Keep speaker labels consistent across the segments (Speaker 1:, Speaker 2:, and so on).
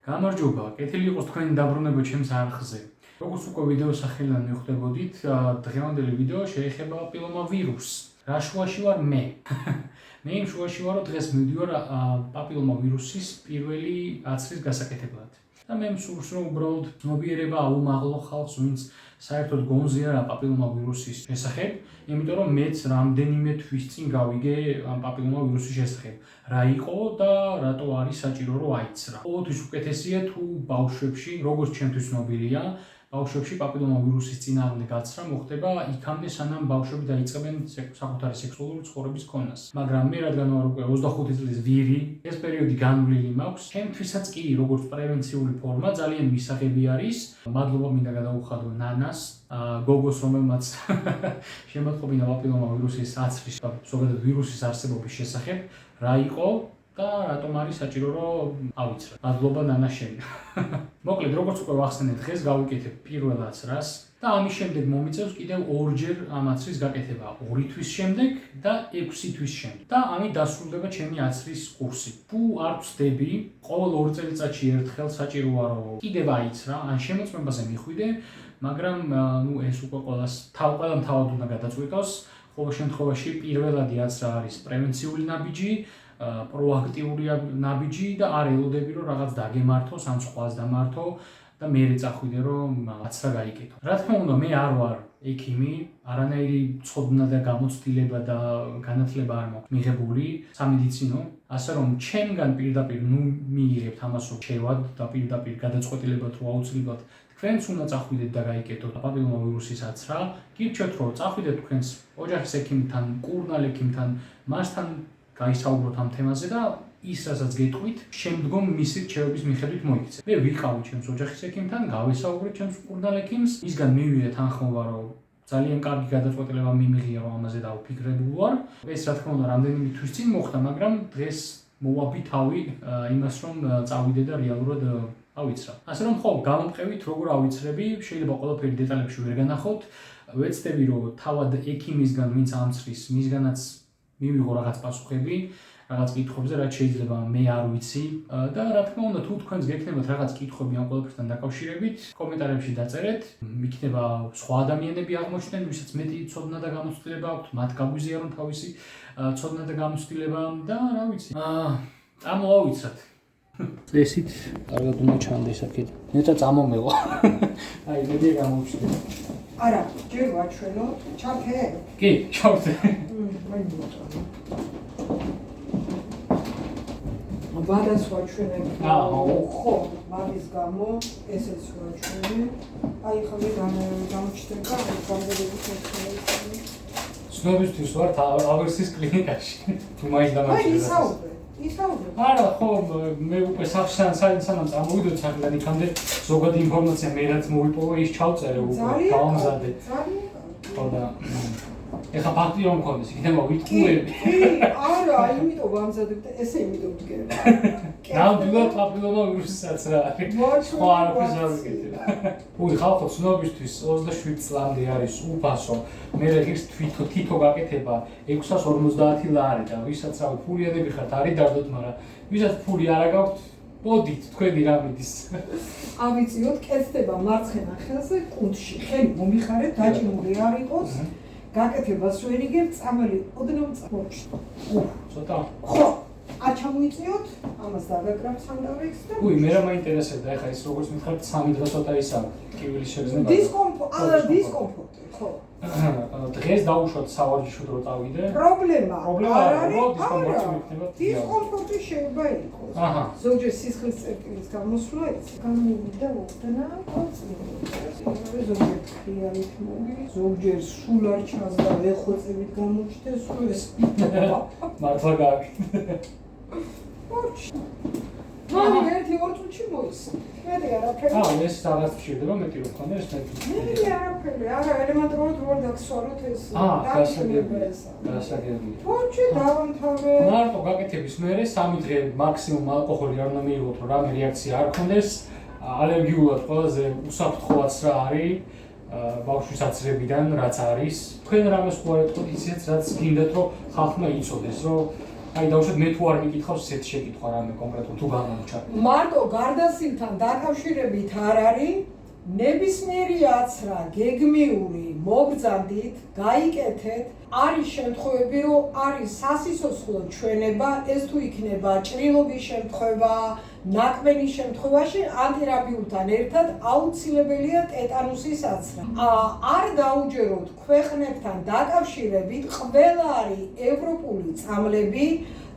Speaker 1: გამარჯობა, კეთილი იყოს თქვენი დაბრუნება ჩემს არხზე. Როგორც უკვე ვიდეოს სახელიდან მიხვდებოდით, დღევანდელი ვიდეო შეეხება პაპილომავირუსს. რა შუაში ვარ მე? მე იმ შუაში ვარო, დღეს მივდივარ პაპილომავირუსის პირველი აცრის გასაკეთებლად. და მე მსურს რომ უბრალოდ ცნობიერება აუმაღლო ხალხს, ვინც საერთოდ გონზია რა პაპილომავირუსის შესახებ, იმიტომ რომ მეც რამდენიმე თვის წინ გავიგე ამ პაპილომავირუსის შესახებ. რა იყო და რატო არის საჭირო რომ აიცრა. ყოველთვის უკეთესია თუ ბავშვებში, როგორც ჩემთვის ცნობილია, ბავშვებში პაპილომავირუსის წინააღმდეგ გაცრა მოხდება იქამდე, სანამ ბავშვები დაიწყებენ საკუთარი სექსუალური ცხოვრების ქონას. მაგრამ მე რადგან ვარ უკვე 25 წლის ვირი, ეს პერიოდი განვლილი მაქვს. ჩემთვისაც კი როგორც პრევენციული ფორმა ძალიან მისაღები არის. მადლობა მინდა გადაუხადო ნანას, გოგოს, რომელმაც შემატყობინა პაპილომავირუსის აცრის და ზოგადად ვირუსის არსებობის შესახებ, რა იყო და რატომ არის საჭირო რომ ავიცრა. მადლობა ნანა შენ. მოკლედ, როგორც უკვე ვახსენეთ, დღეს გავიკეთებ პირველ აცრას და ამის შემდეგ მომიწევს კიდევ ორჯერ ამ აცრის გაკეთება, 2 თვის შემდეგ და 6 თვის შემდეგ. და ამით დასრულდება ჩემი აცრის კურსი. თუ არ ვწდები, ყოველ 2 წელიწადში ერთხელ საჭიროა რომ კიდევ აიცრა, ან შემოწმებაზე მიხვიდე, მაგრამ ეს უკვე ყველამ თავად უნდა გადაწყვიტოს. ყოველ შემთხვევაში პირველადი აცრა არის პრევენციული ნაბიჯი, პროაქტიული ნაბიჯი და არ ელოდები რომ რაღაც დაგემართოს ან სხვას დამართო და მე წახვიდე რომ აცრა გაიკეთო. რა თქმა უნდა, მე არ ვარ ექიმი, არანაირი ცოდნა და გამოცდილება და განათლება არ მაქვს მიღებული სამედიცინო, ასე რომ ჩემგან პირდაპირ მიიღებთ ამას რომ შევად და პირდაპირ გადაწყვეტილებად რომ აუცილებლად თქვენც უნდა წახვიდეთ და გაიკეთოთ პაპილომავირუსის აცრა. გირჩევთ რომ წახვიდეთ თქვენს ოჯახის ექიმთან, კურნალ ექიმთან, მასთან გაისაუბროთ ამ თემაზე და ის რასაც გეტყვით, შემდგომ მისი რჩევების მიხედვით მოიქცეთ. მე ვიყავი ჩემს ოჯახის ექიმთან, გავესაუბრეთ ჩემს კურნალ ექიმს, ისგან მივიდე თანხმობა რომ ძალიან კარგი გადაწყვეტილება მიმიღია რომ ამაზე დავფიქრებულ ვარ. ეს რა თქმა უნდა რამდენიმე თვის წინ მოხდა, მაგრამ დღეს მოვაბითავი იმას რომ წავიდე და რეალურად ავიცრა. ასე რომ ხო, გამომყევით როგორ ავიცრები, შეიძლება ყველაფერი დეტალებში ვერ განახოთ. ვეცდები რომ თავად ექიმისგან, ვინც ამცრის, მისგანაც მივიღო რაღაც პასუხები, რაღაც კითხვებზე, რაც შეიძლება მე არ ვიცი და რა თქმა უნდა, თუ თქვენს გექნებათ რაღაც კითხვები ამ ყველაფერთან დაკავშირებით, კომენტარებში დაწერეთ. იქნება სხვა ადამიანები აღმოჩნდნენ, ვისაც მეტი ცოდნა და გამოცდილება აქვთ, მათ გაგვიზიარონ თავისი ცოდნა და გამოცდილება და რა ვიცი. წამოვავიცრათ. ესით კარგად უნდა ჩანდეს აქეთ. ნეტა წამომეღო. აი, მედი გამოვჩნდა.
Speaker 2: არა, ჯერ ვაჩვენო, ჩავქე?
Speaker 1: კი, ჩავქე.
Speaker 2: ბადას ვაჩვენებ. ხო, მაგის გამო ესეც ვაჩვენე. აი, ხო მე გამოჩნდება, გამოდებით მეთქე.
Speaker 1: ცნობისთვის ვართ ავერსის კლინიკაში. თუ მაინც დამაჩნდა.
Speaker 2: ისაუბრე.
Speaker 1: არა, ხო, მე უკვე სანამ წამოვიდოდ საერთოდ იქამდე ზოგადი ინფორმაცია მე რაც მოვიპოვე, ის ჩავწერე უკვე, გავამზადე. ხო და ეხა ფაქტი რომ მქონდეს, იქნება ვიტყუები.
Speaker 2: არა, იმიტომ ვამზადებ და ესე იმიტომ ვდგება.
Speaker 1: ნამდვილად პაპილომავირუსიც რა არის. სხვა არაფერს არ ვიკეთებ. უი, ხალხო, ცნობისთვის 27 წლამდე არის უფასო. მე ღირს თვითო გაკეთება 650 ლარი და ვისაც რავი ფული ადები ხართ არის დარდოთ, მაგრამ ვისაც ფული არა გაქვთ, მოდით თქვენი რა მიდის.
Speaker 2: ავიწიოთ, კეთდება მარცხენა ხელზე კუნთში. ხელი მომიხარეთ, დაჭიმული არ იყოს. გაკეთებას ვერიგებ, წამალი ოდნავ წამოვში.
Speaker 1: ცოტა.
Speaker 2: ხო, აჩამოიწიოთ, ამას დაგაკრავ სანდავექს და
Speaker 1: უი, მე რა მაინტერესებდა, ეხა ის როგორც მითხრათ 3 დღე ცოტა ისა კივილის შეგრძნება.
Speaker 2: დისკომფორტი, ხო.
Speaker 1: დღეს დაუშვათ სავარჯიშოდ რომ წავიდე.
Speaker 2: პრობლემა
Speaker 1: არ არის,
Speaker 2: დისკომფორტი შეიძლება იყოს. ზოგჯერ სისხლის წერტილის გამოსვლა იცი. გამოვიდა ოდნავ წინ. ზოგჯერ ხიალით მოგი, ზოგჯერ სულ არ ჩანს და ვეხოწებით გამოჩნდეს, ეს
Speaker 1: მართლა გაგი.
Speaker 2: მან ერთი 2 წუთში მოისმენთ. მე არაფერი.
Speaker 1: ეს რაღაც შეიძლება მეტი რო ხონდა ეს მეტი.
Speaker 2: მე არაფერი, არა ელემენტარულად ვარ დაგსვაროთ ეს.
Speaker 1: გასაგებია.
Speaker 2: თორჩი დავამთავრე.
Speaker 1: მარტო გაკეთების მერე 3 დღე მაქსიმუმ ალკოჰოლი არ უნდა მიიღოთ, რომ რამე რეაქცია არ ქონდეს. ალერგიულად ყველაზე უსაფრთხოაც რა არის ბავშვის აცრებიდან, რაც არის. თქვენ რამეს ხوارეთ იცით, რაც გინდათ რომ ხალხმა იცოდეს, რომ აი დავუშვათ მე თუ არ მიკითხავს ესეთ შეკითხვა რამე კონკრეტულ თუ გამომჩა.
Speaker 2: მარტო გარდასილთან დაკავშირებით არ არის ნებისმიერი აცრა გეგმიური მობრძანდით გაიკეთეთ არის შემთხვევები რომ არის სასიცოცხლო ჩვენება ეს თუ იქნება ჭრილობის შემთხვევა ნაკმენის შემთხვევაში ანტირაბიულთან ერთად აუცილებელია ტეტანუსის აცრა. არ დაუჯეროთ ქვეყნებთან დაკავშირებით ყველა არის ევროპული წამლები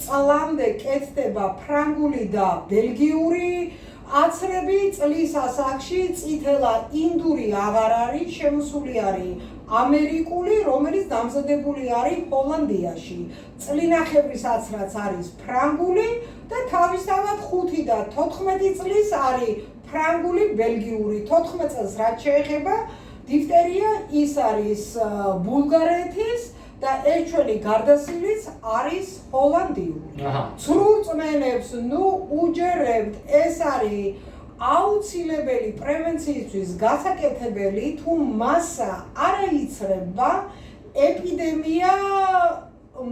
Speaker 2: წლამდე კეთდება ფრანგული და ბელგიური აცრები წლის ასაკში წითელა ინდური აღარ არის შემოსული არის ამერიკული რომელიც დამზადებული არის ჰოლანდიაში წლინახევრის აცრაც არის ფრანგული და თავისთავად 5 და 14 წლის არის ფრანგული ბელგიური 14 წელს რაც შეეხება დიფტერია ის არის ბულგარეთის და ჩვენი გარდასილიც არის ჰოლანდიური. ცრუ რწმენებს ნუ უჯერებთ ეს არის აუცილებელი პრევენციისთვის გასაკეთებელი თუ მასა არ აიცრება ეპიდემია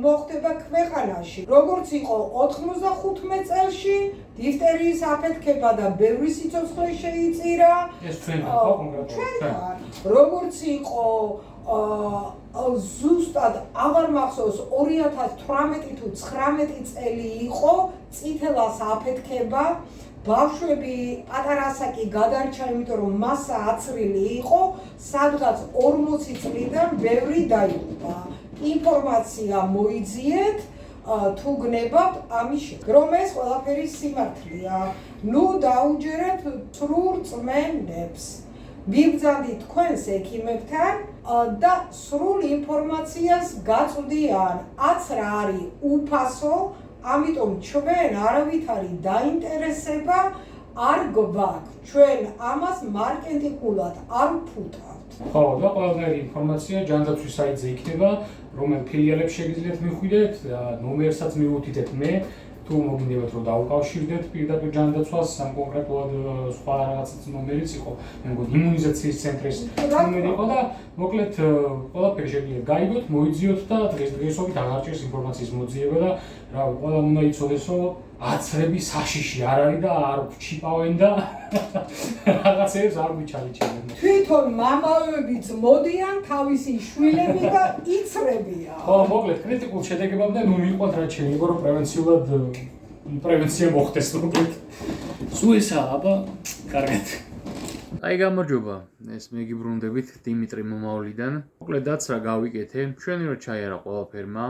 Speaker 2: მოხდება ქვეყანაში. როგორც იყო 95 წელში დიფტერიის აფეთქება და ბევრი სიცოცხლე შეიწირა.
Speaker 1: ეს ჩვენთან ხო კონკრეტულად?
Speaker 2: როგორც იყო ზუსტად აღარ მახსოვს 2018 თუ 19 წელი იყო წითელას აფეთქება ბავშვები პატარა ასაკი გადარჩა იმიტომ რომ მასა აცრილი იყო სადღაც 40 წლიდან ბევრი დაიღუპა ინფორმაცია მოიძიეთ თუ გნებავთ ამის რომ ეს ყველაფერი სიმართლეა ნუ დაუჯერეთ ცრუ რწმენებს მიბრძანდით თქვენს ექიმებთან და სრულ ინფორმაციას გაწვდიან აცრა არის უფასო ამიტომ ჩვენ არავითარი დაინტერესება არ გვაქვს ჩვენ ამას მარკეტინგულად არ ვფუთავთ
Speaker 1: ხო და ყველაფერი ინფორმაცია ჯანდაცვის საიტზე იქნება რომელ ფილიალებს შეგიძლიათ მიხვიდეთ ნომერსაც მივუთითეთ მე თუ მოგინდებათ რომ დაუკავშირდეთ პირდაპირ ჯანდაცვას ამ კონკრეტულად სხვა რაღაცაც ნომერიც იყო მე მგონი იმუნიზაციის ცენტრის ნომერი იყო და მოკლედ ყველაფერი შეგიძლიათ გაიგოთ მოიძიოთ და დღესდღეობით აღარ ჭირს ინფორმაციის მოძიება და რა ყველა უნდა იცოდეს რომ აცრები საშიში არ არის და არ ვჩიპავენ და რაღაცებს არ მიჩალიჩებენ.
Speaker 2: თვითონ მამაებიც მოდიან თავისი შვილები და იცრებიან.
Speaker 1: ხო, მოკლედ კრიტიკულ შედეგებამდე ნუ მიყვანთ რაც შეიძლება რომ პრევენციულად პრევენცია მოხდეს მოკლედ. სულ ესაა, აბა, კარგად. აი გამარჯობა, ეს მეგიბრუნდებით დიმიტრი მომავლიდან. მოკლედ დაცრა გავიკეთე, ჩვენი რო ჩაიარა ყველაფერმა,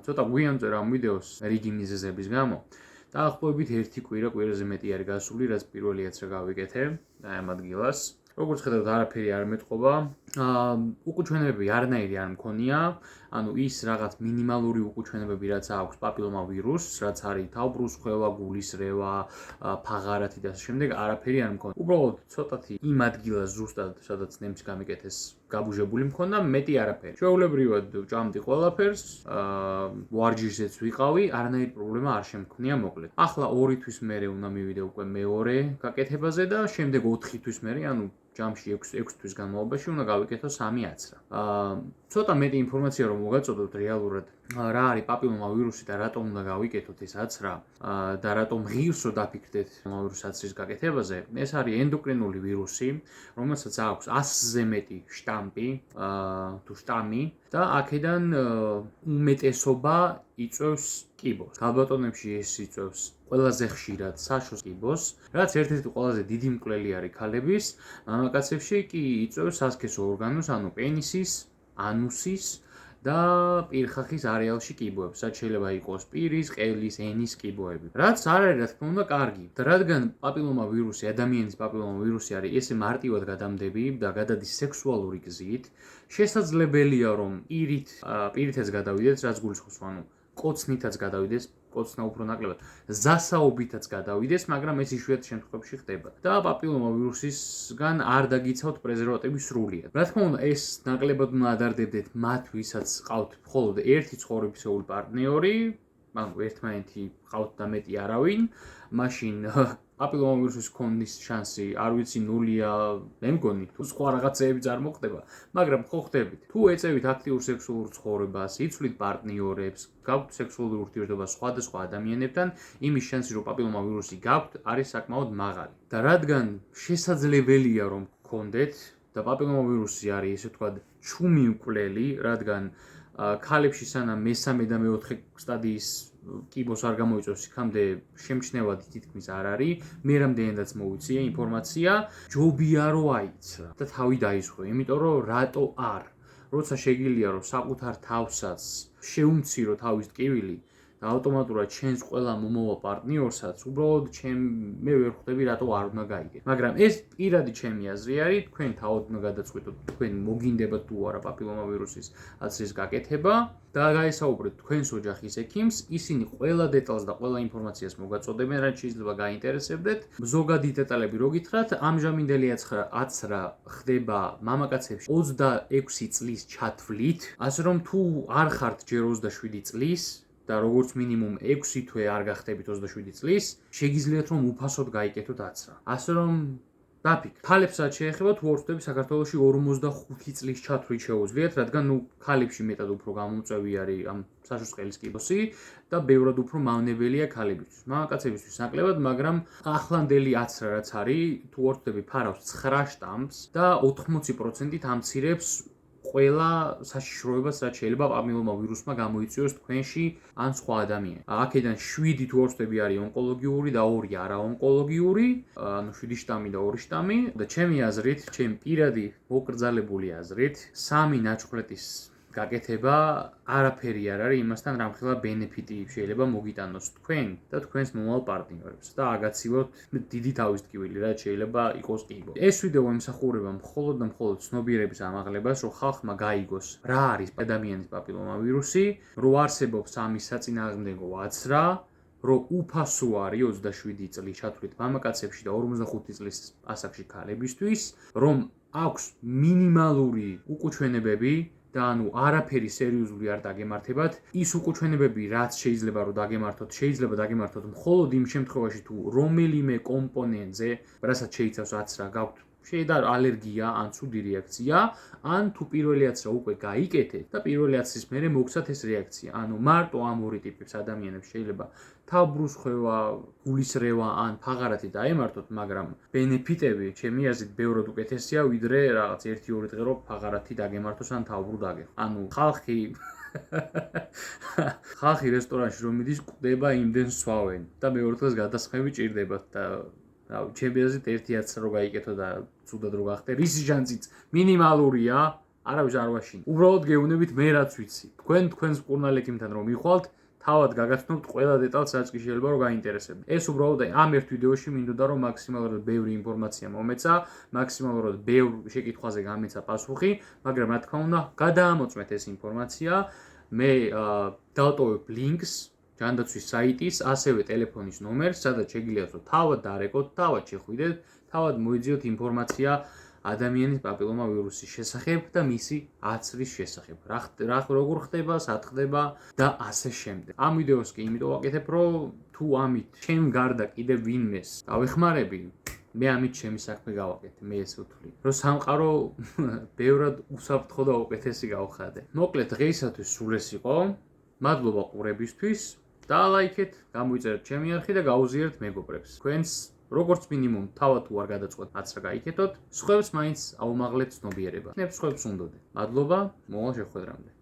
Speaker 1: ცოტა გვიან წერა ამ ვიდეოს რიგი მიზეზების გამო. დაახლოებით 1 კვირაზე მეტი არის გასული, რაც პირველი აცრა გავიკეთე აი ამ ადგილას. როგორც ხედავთ, არაფერი არ მეტყობა. უკუჩვენებები არანაირი არ მქონია, ანუ ის რაღაც მინიმალური უკუჩვენებები რაც აქვს პაპილომა ვირუსს, რაც არის თავბრუსხვევა, გულისრევა, ფაღარათი და ამ შემდეგ არაფერი არ მქონია. უბრალოდ ცოტათი იმ ადგილას ზუსტად, სადაც ნემს გამიკეთეს გაბუჟებული მქონდა, მეტი არაფერი. ჩვეულებრივად ვჭამდი ყველაფერს, ვარჯიშზეც ვიყავი, არანაირი პრობლემა არ შემქონია მოკლედ. ახლა 2 თვის მერე უნდა მივიდე უკვე მეორე გაკეთებაზე და შემდეგ 4 თვის მერე, ანუ ჯამში 6 თვის განმავლობაში უნდა გავიკეთო 3 აცრა. ცოტა მეტი ინფორმაცია რომ მოგაწოდოთ რეალურად რა არის პაპილომა ვირუსი და რატომ უნდა გავიკეთოთ ეს აცრა და რატომ ღირს რო დაფიქრდეთ ვირუს აცრის გაკეთებაზე. ეს არის ენდოკრინული ვირუსი, რომელსაც აქვს 100-ზე მეტი შტამპი თუ შტამი და აქედან უმეტესობა იწვევს კიბოს. გალბატონებში ეს იწვევს ყველაზე ხშირად საშოს კიბოს, რაც ერთ-ერთი ყველაზე დიდი მკვლელი არის ქალების, მამაკაცებში კი იწვევს სასქესო ორგანოს, ანუ პენისის, ანუსის და პირხახის არეალში კიბოებს, რაც შეიძლება იყოს პირის, ყელის, ენის კიბოები. რაც არ არის რა თქმა უნდა კარგი. რადგან პაპილომა ვირუსი, ადამიანის პაპილომა ვირუსი არის ესე მარტივად გადამდები და გადადის სექსუალური გზით, შესაძლებელია რომ პირითაც გადავიდეს, რაც გულისხმობს, ანუ კოცნითაც გადავიდეს, კოცნა უფრო ნაკლებად, ზასაობითაც გადავიდეს, მაგრამ ეს იშვიათ შემთხვევებში ხდება. და პაპილომა ვირუსისგან არ დაგიცავთ პრეზერვატივის სრულიად. რა თქმა უნდა, ეს ნაკლებად უნდა ადარდებდეთ მათ, ვისაც ყავთ მხოლოდ ერთი ცხოვრებისეული პარტნიორი, ანუ ერთმანეთი ყავთ და მეტი არავინ, მაშინ
Speaker 3: პაპილომავირუსის ქონის შანსი არ ვიცი ნულია, მე მგონი, თუ სხვა რაღაცეები წარმოხდება, მაგრამ ხო ხდებით. თუ ეწევით აქტიურ სექსუალურ ცხოვრებას, იცვლით პარტნიორებს, გაქვთ სექსუალური ურთიერთობა სხვადასხვა ადამიანებთან, იმის შანსი, რომ პაპილომავირუსი გაქვთ, არის საკმაოდ მაღალი. და რადგან შესაძლებელია რომ გქონდეთ და პაპილომავირუსი არის ესე ვთქვათ ჩუმი მკვლელი, რადგან ქალებში სანამ მესამე და მეოთხე სტადიის კიბოს არ გამოიწვევს, იქამდე შემჩნევად თითქმის არ არის. მე რამდენადაც მოვიცია ინფორმაცია, ჯობია რომ აიცრა და თავი დაისხო, იმიტომ რომ რატო არ? როცა შეგიძლია რომ საკუთარ თავსაც შეუმცირო თავის ტკივილი და ავტომატურად ჩვენს ყველა მომავალ პარტნიორსაც, უბრალოდ მე ვერ ხვდები რატო არ უნდა გაიგეთ. მაგრამ ეს პირადი ჩემი აზრი არის, თქვენ თავად უნდა გადაწყვეტოთ, თქვენ მოგინდებათ თუ არა პაპილომავირუსის აცრის გაკეთება და გაესაუბრეთ თქვენს ოჯახის ექიმს, ისინი ყველა დეტალს და ყველა ინფორმაციას მოგაწოდებენ, რაც შეიძლება გაინტერესებდეთ. ზოგადი დეტალები რო გითხრათ, ამჟამინდელი აცრა ხდება მამაკაცებში 26 წლის ჩათვლით, ასე რომ თუ არ ხართ ჯერ 27 წლის და როგორც მინიმუმ 6 თვე არ გახდებით 27 წლის, შეგიძლიათ რომ უფასოდ გაიკეთოთ აცრა. ასე რომ დაფიქრეთ. ქალებსაც შეეხება თუ არ ვხვდები საქართველოში 45 წლის ჩათვლით შეუძლიათ, რადგან ქალებში მეტად უფრო გამომწვევი არის ამ საშუწყელის კიბოსი და ბევრად უფრო მავნებელია ქალებისთვის. მამაკაცებისთვის ნაკლებად, მაგრამ ახლანდელი აცრა რაც არის, თუ არ ვხვდები ფარავს 9 შტამპს და 80%-ით ამცირებს ყველა საშიშროებას, რაც შეიძლება პაპილომავირუსმა გამოიწვიოს თქვენში ან სხვა ადამიანს. აქედან 7 თუ არ ვხვდები არის ონკოლოგიური და 2 არაონკოლოგიური, ანუ 7 შტამი და 2 შტამი და ჩემი აზრით, ჩემი პირადი მოკრძალებული აზრით, 3 ნაჩვენების გაკეთება არაფერი არ არის იმასთან რამხელა ბენეფიტი შეიძლება მოგიტანოს თქვენ და თქვენს მომავალ პარტნიორებს და აგაცილოთ დიდი თავის ტკივილი, რაც შეიძლება იყოს კიბო. ეს ვიდეო ემსახურება მხოლოდ და მხოლოდ ცნობიერების ამაღლებას, რომ ხალხმა გაიგოს რა არის ადამიანის პაპილომავირუსი, რომ არსებობს ამის საწინააღმდეგო აცრა, რომ უფასო არის 27 წლის ჩათვლით მამაკაცებში და 45 წლის ასაკში ქალებისთვის, რომ აქვს მინიმალური უკუჩვენებები და ანუ არაფერი სერიოზული არ დაგემართებათ. ის უკუჩვენებები, რაც შეიძლება რომ დაგემართოთ, შეიძლება დაგემართოთ მხოლოდ იმ შემთხვევაში, თუ რომელიმე კომპონენტზე, რასაც შეიცავს აცრა, გაქვთ შეიძლება ალერგია ან ცუდი რეაქცია, ან თუ პირველი აცრა უკვე გაიკეთეთ და პირველი აცრის მერე მოგცათ ეს რეაქცია. ანუ მარტო ამ ორი ტიპის ადამიანებს შეიძლება თავბრუსხვევა, გულისრევა ან ფაღარათი დაემართოთ, მაგრამ ბენეფიტები ჩემი აზრით ბევრად უკეთესია, ვიდრე რაღაც 1-2 დღე რომ ფაღარათი დაგემართოს ან თავბრუ დაგეხო. ანუ ხალხი რესტორანში რომ მიდის, კვდება იმდენს სვავენ და მეორე დღეს გადასხმები ჭირდებათ და ჩემი აზრით ერთი აცრა რო გაიკეთო და ცუდად რო გახდე, რის ჟანსიც მინიმალურია, არავის არ ვაშინე. უბრალოდ გეუბნებით მე რაც ვიცი. თქვენს მკურნალ ექიმთან რომ მიხვალთ, თავად გაგაცნობთ ყველა დეტალს, რაც კი შეიძლება რომ გაინტერესებდეთ. ეს უბრალოდ ამ ერთ ვიდეოში მინდოდა რომ მაქსიმალურად ბევრი ინფორმაცია მომეცა, მაქსიმალურად ბევრ შეკითხვაზე გამეცა პასუხი, მაგრამ რა თქმა უნდა, გადაამოწმეთ ეს ინფორმაცია. მე დავტოვებ ლინკს ჯანდაცვის საიტის, ასევე ტელეფონის ნომერს, სადაც შეგიძლიათ რომ თავად დარეკოთ, თავად შეხვიდეთ, თავად მოიძიოთ ინფორმაცია ადამიანის პაპილომავირუსის შესახებ და მისი აცრის შესახებ. როგორ ხდება, სად ხდება და ასე შემდეგ. ამ ვიდეოს კი იმიტომ ვაკეთებ, რომ თუ ამით ჩემ გარდა კიდევ ვინმეს გავეხმარები, მე ამით ჩემი საქმე გავაკეთე, მე ესე ვთვლი. რომ სამყარო ბევრად უსაფრთხო და უკეთესი გავხადე. მოკლედ დღეისათვის სულ ეს იყო. მადლობა ყურებისთვის. და ლაიქეთ, გამოიწერეთ ჩემი არხი და გაუზიარეთ მეგობრებს. თქვენს როგორც მინიმუმ თავად თუ არ გადაწყვეტ აცრა გაიკეთოთ, სხვებს მაინც აუმაღლეთ ცნობიერება. სხვებს უნდოდეთ. მადლობა, მომავალ შეხვედრამდე.